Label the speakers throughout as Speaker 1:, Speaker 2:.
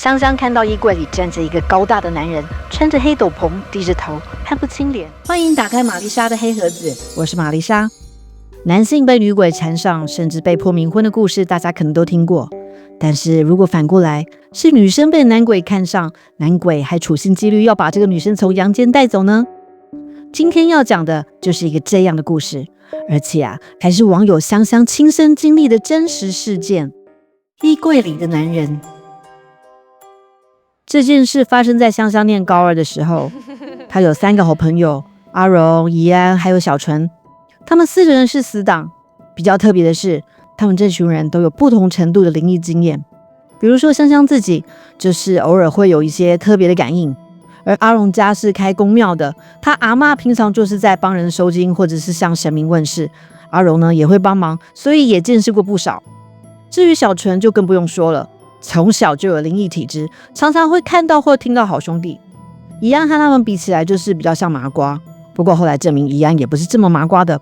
Speaker 1: 香香看到衣櫃裡站着一個高大的男人，穿着黑斗篷，低着頭，看不清臉。歡迎打開瑪麗莎的黑盒子，我是瑪麗莎。男性被女鬼纏上，甚至被迫冥婚的故事，大家可能都聽過。但是如果反過來，是女生被男鬼看上，男鬼還處心積慮要把這個女生從陽間帶走呢？今天要講的就是一個這樣的故事，而且還是網友香香親身經歷的真實事件。衣櫃裡的男人。這件事發生在香香念高2的時候，她有3個好朋友，阿榮、怡安還有小純，他們4個人是死黨。比較特別的是，他們這群人都有不同程度的靈異經驗。比如說香香自己就是偶爾會有一些特別的感應，而阿榮家是開宮廟的，他阿嬤平常就是在幫人收驚或者是向神明問事，阿榮呢也會幫忙，所以也見識過不少。至於小純就更不用說了，從小就有靈異體質，常常會看到或聽到好兄弟。怡安和他們比起來就是比較像麻瓜，不過後來證明怡安也不是這麼麻瓜的。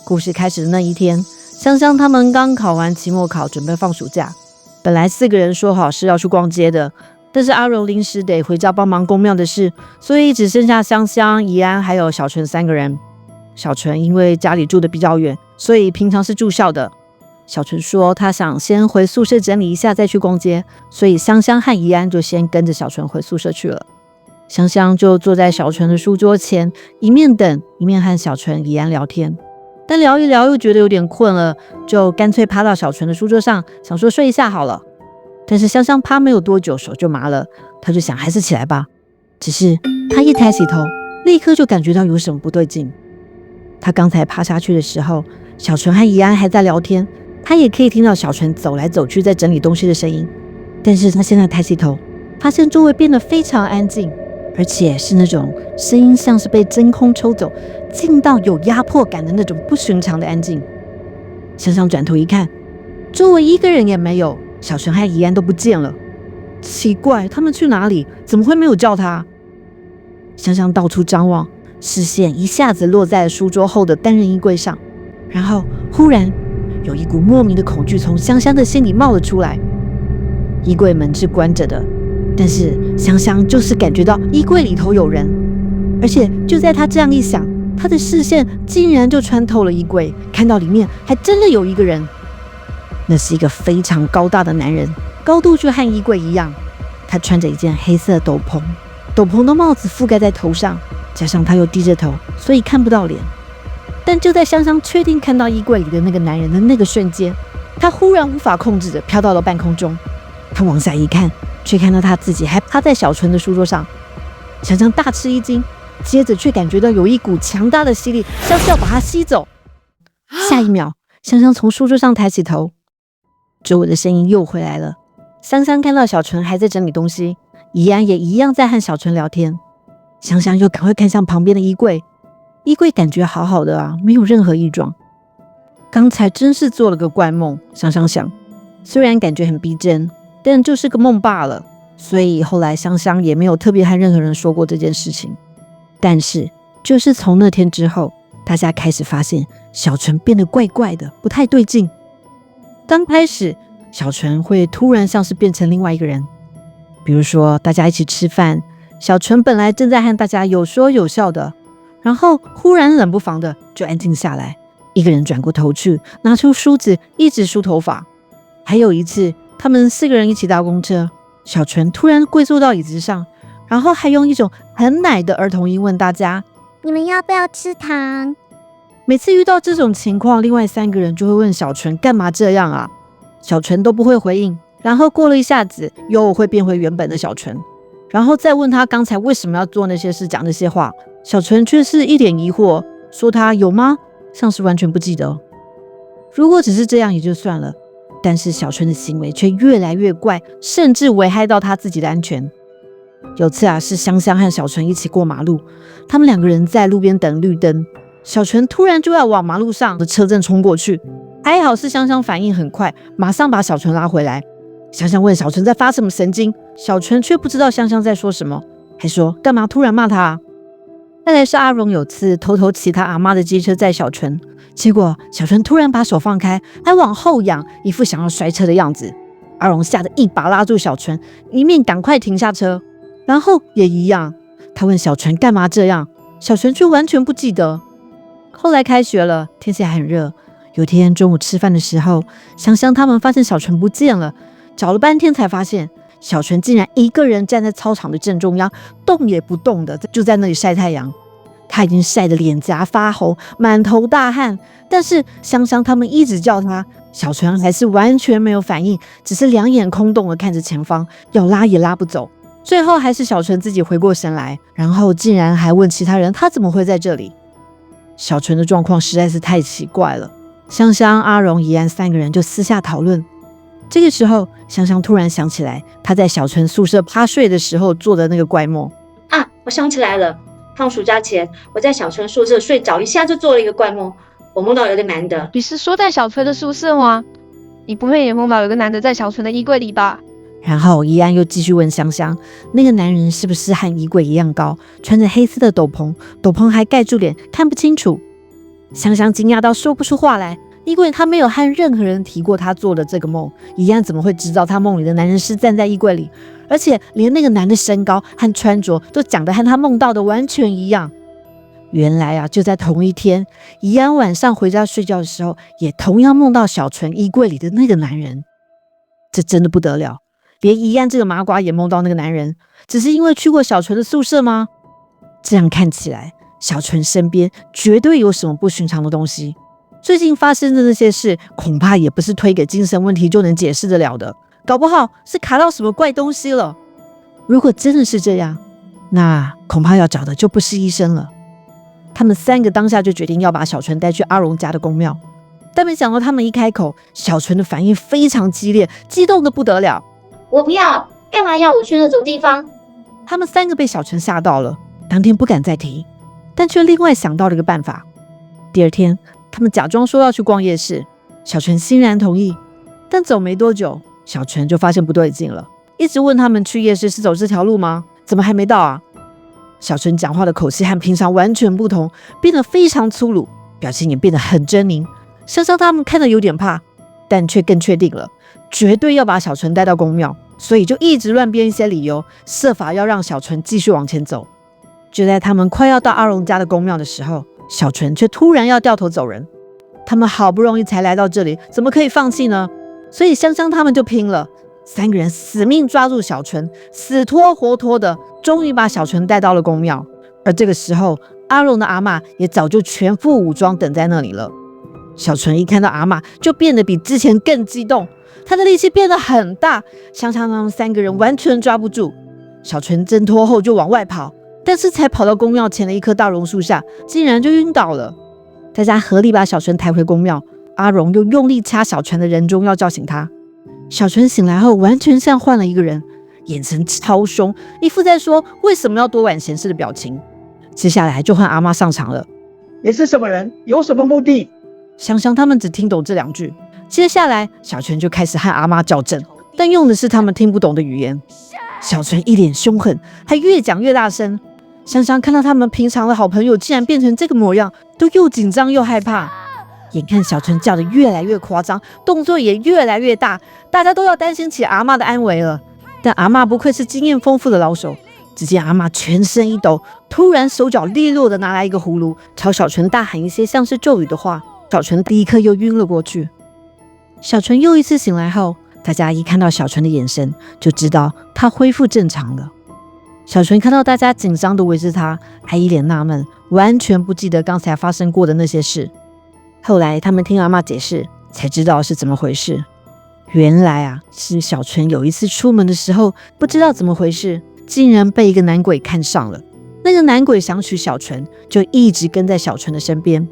Speaker 1: 故事開始的那一天，香香他們剛考完期末考，準備放暑假。本來4個人說好是要去逛街的，但是阿榮臨時得回家幫忙宮廟的事，所以只剩下香香、怡安還有小純3個人。小純因為家裡住的比較遠，所以平常是住校的。小純說他想先回宿舍整理一下再去逛街，所以香香和怡安就先跟着小純回宿舍去了。香香就坐在小純的書桌前，一面等一面和小纯、怡安聊天。但聊一聊又覺得有點困了，就乾脆趴到小純的書桌上，想說睡一下好了。但是香香趴沒有多久手就麻了，他就想還是起來吧。只是他一抬起頭，立刻就感覺到有什麼不對勁。他剛才趴下去的時候，小純和怡安還在聊天，他也可以聽到小純走來走去在整理東西的聲音。但是他現在抬起頭，發現周圍變得非常安靜，而且是那種聲音像是被真空抽走，靜到有壓迫感的那種不尋常的安靜。香香轉頭一看，周圍一個人也沒有，小純和怡安都不見了。奇怪，他們去哪裡？怎麼會沒有叫他？香香到處張望，視線一下子落在了書桌後的單人衣櫃上，然後忽然有一股莫名的恐懼從香香的心裡冒了出來。衣櫃門是關着的，但是香香就是感覺到衣櫃裡頭有人，而且就在她這樣一想，她的視線竟然就穿透了衣櫃，看到裡面還真的有一個人。那是一個非常高大的男人，高度就和衣櫃一樣。他穿着一件黑色斗篷，斗篷的帽子覆蓋在頭上，加上他又低着頭，所以看不到臉。但就在香香確定看到衣櫃裡的那個男人的那個瞬間，他忽然無法控制的飄到了半空中。他往下一看，卻看到他自己還趴在小純的書桌上。香香大吃一驚，接着卻感覺到有一股強大的吸力，像是要把他吸走。下一秒，香香從書桌上抬起頭，周圍的聲音又回來了。香香看到小純還在整理東西，怡安也一樣在和小純聊天。香香又趕快看向旁邊的衣櫃，衣櫃感覺好好的啊，沒有任何異狀。剛才真是做了個怪夢，香香想，雖然感覺很逼真，但就是個夢罷了。所以後來香香也沒有特別和任何人說過這件事情。但是就是從那天之後，大家開始發現小純變得怪怪的，不太对勁。剛開始小純會突然像是變成另外一個人，比如說大家一起吃飯，小純本來正在和大家有說有笑的，然後忽然冷不防的就安靜下來，一個人轉過頭去，拿出梳子一直梳頭髮。還有一次他們4個人一起搭公車，小純突然跪坐到椅子上，然後還用一種很奶的兒童音問大家，
Speaker 2: 你們要不要吃糖？
Speaker 1: 每次遇到這種情況，另外3個人就會問小純幹嘛這樣啊？小純都不會回應，然後過了一下子又會變回原本的小純，然後再問他剛才為什麼要做那些事，講那些話，小純卻是一臉疑惑，說他有嗎？像是完全不記得。如果只是這樣也就算了，但是小純的行為卻越來越怪，甚至危害到他自己的安全。有次是香香和小純一起過馬路，他們2個人在路邊等綠燈，小純突然就要往馬路上的車陣衝過去，還好是香香反應很快，馬上把小純拉回來。香香問小純在發什麼神經，小純卻不知道香香在說什麼，還說幹嘛突然罵他啊？再來是阿榮有次偷偷騎他阿媽的機車載小純，結果小純突然把手放開，還往後仰，一副想要摔車的樣子。阿榮嚇得一把拉住小純，一面趕快停下車。然後也一樣，他問小純幹嘛這樣，小純卻完全不記得。後來開學了，天氣還很熱。有天中午吃飯的時候，香香他們發現小純不見了，找了半天才發現小純竟然一個人站在操場的正中央，動也不動的就在那裡曬太陽。他已經曬得臉頰發紅，滿頭大汗，但是香香他們一直叫他，小純還是完全沒有反應，只是兩眼空洞的看着前方，要拉也拉不走。最後還是小純自己回過神來，然後竟然還問其他人他怎麼會在這裡。小純的狀況實在是太奇怪了，香香、阿榮、怡安三個人就私下討論。這個時候，香香突然想起來她在小純宿舍趴睡的時候做的那個怪夢
Speaker 3: 啊！我想起來了，放暑假前我在小純宿舍睡着，一下就做了一個怪夢。我夢到有個男的。
Speaker 4: 你是說在小純的宿舍嗎？你不會也夢到有個男的在小純的衣櫃裡吧？
Speaker 1: 然後怡安又繼續問香香，那個男人是不是和衣櫃一樣高，穿着黑色的斗篷，斗篷還蓋住臉，看不清楚。香香驚訝到說不出話來，因為他沒有和任何人提過他做的這個夢。怡安怎麼會知道他夢裡的男人是站在衣櫃裡，而且連那個男的身高和穿着都講得和他夢到的完全一樣。原來啊，就在同一天，怡安晚上回家睡覺的時候，也同樣夢到小純衣櫃裡的那個男人。這真的不得了，連怡安這個麻瓜也夢到那個男人，只是因為去過小純的宿舍嗎？這樣看起來，小純身邊絕對有什麼不尋常的東西。最近發生的那些事，恐怕也不是推給精神問題就能解釋得了的，搞不好是卡到什麼怪東西了。如果真的是這樣，那恐怕要找的就不是醫生了。他們三個當下就決定要把小純帶去阿榮家的宮廟，但沒想到他們一開口，小純的反應非常激烈，激動得不得了。
Speaker 3: 我不要，幹嘛要我去那種地方？
Speaker 1: 他們三個被小純嚇到了，當天不敢再提，但卻另外想到了一個辦法。第二天，他們假裝說要去逛夜市，小純欣然同意。但走沒多久，小純就發現不對勁了，一直問他們去夜市是走這條路嗎？怎麼還沒到啊？小純講話的口氣和平常完全不同，變得非常粗魯，表情也變得很猙獰。香香他們看得有點怕，但卻更確定了，絕對要把小純帶到宮廟，所以就一直亂編一些理由，設法要讓小純繼續往前走。就在他們快要到阿榮家的宮廟的時候，小純卻突然要掉頭走人。他們好不容易才來到這裡，怎麼可以放棄呢？所以香香他們就拼了，三個人死命抓住小純，死拖活拖的，終於把小純帶到了宮廟。而這個時候，阿榮的阿嬷也早就全副武裝等在那裡了。小純一看到阿嬷，就變得比之前更激動，他的力氣變得很大，香香他們三個人完全抓不住。小純掙脫後就往外跑，但是才跑到宮廟前的一棵大榕樹下，竟然就暈倒了。大家合力把小純抬回宮廟，阿榮又用力掐小純的人中，要叫醒他。小純醒來後，完全像換了一個人，眼神超凶，一副在說為什麼要多管閒事的表情。接下來就換阿嬷上場了。
Speaker 5: 你是什麼人？有什麼目的？
Speaker 1: 香香他們只聽懂這兩句，接下來小純就開始和阿嬷較真，但用的是他們聽不懂的語言。小純一臉凶狠，還越講越大聲。香香看到他們平常的好朋友竟然變成這個模樣，都又緊張又害怕。眼看小純叫得越來越誇張，動作也越來越大，大家都要擔心起阿嬷的安危了。但阿嬷不愧是經驗豐富的老手，只見阿嬷全身一抖，突然手腳利落的拿來一個葫蘆，朝小純大喊一些像是咒語的話。小純立刻又暈了過去。小純又一次醒來後，大家一看到小純的眼神，就知道他恢復正常了。小純看到大家緊張的圍着他，還一臉納悶，完全不記得剛才發生過的那些事。後來他們聽阿嬷解釋，才知道是怎麼回事。原來啊，是小純有一次出門的時候，不知道怎麼回事，竟然被一個男鬼看上了。那個男鬼想娶小純，就一直跟在小纯的身邊。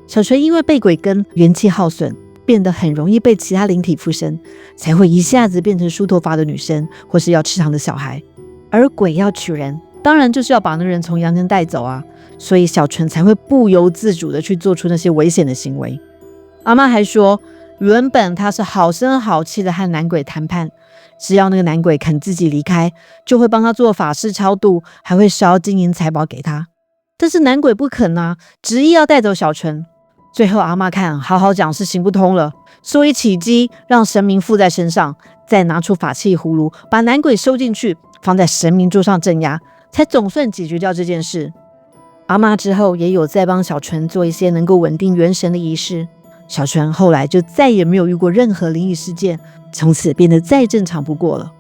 Speaker 1: 小純因為被鬼跟，元氣耗損，變得很容易被其他靈體附身，才會一下子變成梳頭髮的女生，或是要吃糖的小孩。而鬼要娶人，當然就是要把那個人從陽間帶走啊，所以小純才會不由自主的去做出那些危險的行為。阿嬷還說，原本她是好聲好氣的和男鬼談判，只要那個男鬼肯自己離開，就會幫他做法事超度，還會燒金銀財寶給他。但是男鬼不肯啊，執意要帶走小純。最後阿嬤看好好講是行不通了，所以起乩讓神明附在身上，再拿出法器葫蘆，把男鬼收進去，放在神明桌上鎮壓，才總算解決掉這件事。阿嬤之後也有再幫小純做一些能夠穩定元神的儀式，小純後來就再也沒有遇過任何靈異事件，從此變得再正常不過了。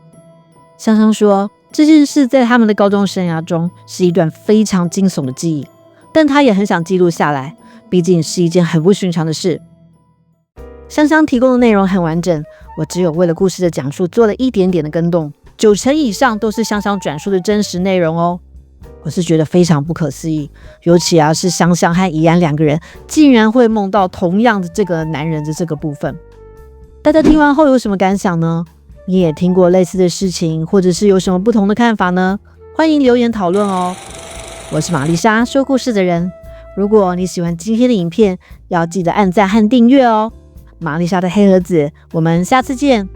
Speaker 1: 香香說，這件事在他們的高中生涯中是一段非常驚悚的記憶，但他也很想記錄下來，畢竟是一件很不尋常的事。香香提供的內容很完整，我只有為了故事的講述做了一點點的更動，90%以上都是香香轉述的真實內容哦。我是覺得非常不可思議，尤其是香香和怡安兩個人竟然會夢到同樣的這個男人的這個部分。大家聽完後有什麼感想呢？你也聽過類似的事情，或者是有什麼不同的看法呢？歡迎留言討論哦。我是瑪麗莎，說故事的人。如果你喜歡今天的影片，要記得按讚和訂閱哦。瑪麗莎的黑盒子，我們下次見。